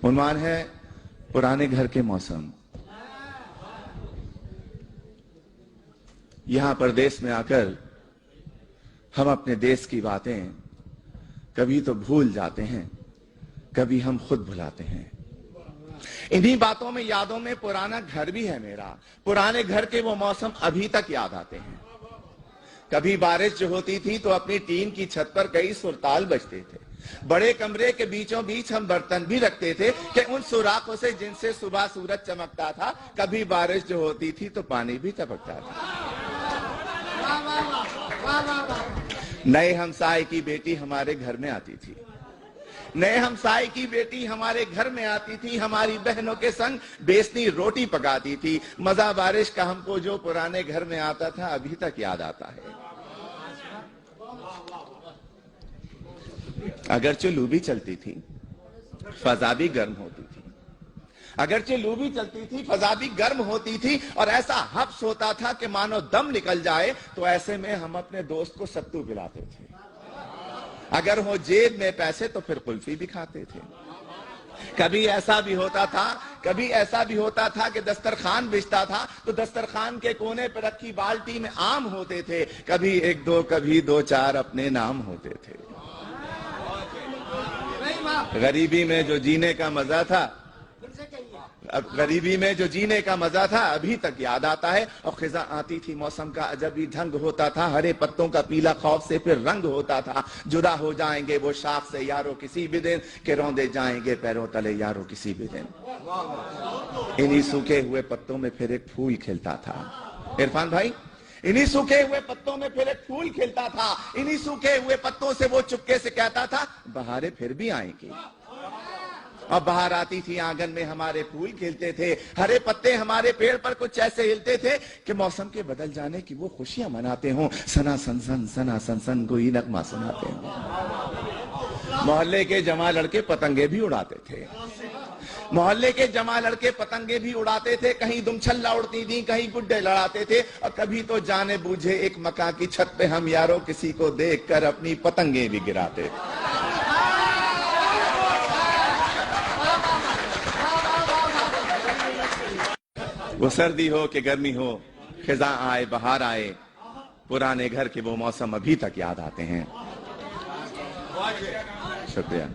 عنوان ہے पुराने घर के मौसम। यहां परदेश में आकर हम अपने देश की बातें कभी तो भूल जाते हैं, कभी हम खुद भुलाते हैं। इन्हीं बातों में, यादों में पुराना घर भी है मेरा। पुराने घर के वो मौसम अभी तक याद आते हैं। कभी बारिश जो होती थी तो अपनी टीन की छत पर कई सुरताल बजते थे। बड़े कमरे के बीचों बीच हम बर्तन भी रखते थे कि उन सुराखों से जिनसे सुबह सूरज चमकता था। कभी बारिश जो होती थी तो पानी भी टपकता था। नए हमसाए की बेटी हमारे घर में आती थी। नए हमसाए की बेटी हमारे घर में आती थी, हमारी बहनों के संग बेसनी रोटी पकाती थी। मजा बारिश का हमको जो पुराने घर में आता था अभी तक याद आता है। अगरचे लू भी चलती थी, फजा भी गर्म होती थी। अगरचे लू भी चलती थी, फजा भी गर्म होती थी और ऐसा हब्स होता था कि मानो दम निकल जाए। तो ऐसे में हम अपने दोस्त को सत्तू पिलाते थे। अगर हो जेब में पैसे तो फिर कुल्फी भी खाते थे। कभी ऐसा भी होता था कि दस्तरखान बिछता था तो दस्तरखान के कोने पर रखी बाल्टी में आम होते थे। कभी एक दो, कभी दो चार अपने नाम होते थे। गरीबी में जो जीने का मजा था, गरीबी में जो जीने का मजा था अभी तक याद आता है। और खिजा आती थी, मौसम का अजब ही ढंग होता था। हरे पत्तों का पीला खौफ से फिर रंग होता था। जुदा हो जाएंगे वो शाख से यारों किसी भी दिन, के रौंदे जाएंगे पैरों तले यारों किसी भी दिन। इन्हीं सूखे हुए पत्तों में फिर एक फूल खिलता था। इरफान भाई, इन्हीं सूखे हुए पत्तों में फिर एक फूल खिलता था। इन्हीं सूखे हुए पत्तों से वो चुपके से कहता था बहारें फिर भी आएंगी। और बाहर आती थी, आंगन में हमारे फूल खिलते थे। हरे पत्ते हमारे पेड़ पर कुछ ऐसे हिलते थे कि मौसम के बदल जाने की वो खुशियां मनाते हों। सना सनसन कोई नगमा सुनाते हों। मोहल्ले के जमा लड़के पतंगे भी उड़ाते थे। मोहल्ले के जमा लड़के पतंगे भी उड़ाते थे। कहीं दुमछल्ला उड़ती थी, कहीं गुड्डे लड़ाते थे। और कभी तो जाने बूझे एक मकान की छत पे हम यारों किसी को देखकर अपनी पतंगे भी गिराते थे। वो सर्दी हो कि गर्मी हो, खिजा आए बहार आए, पुराने घर के वो मौसम अभी तक याद आते हैं। शुक्रिया।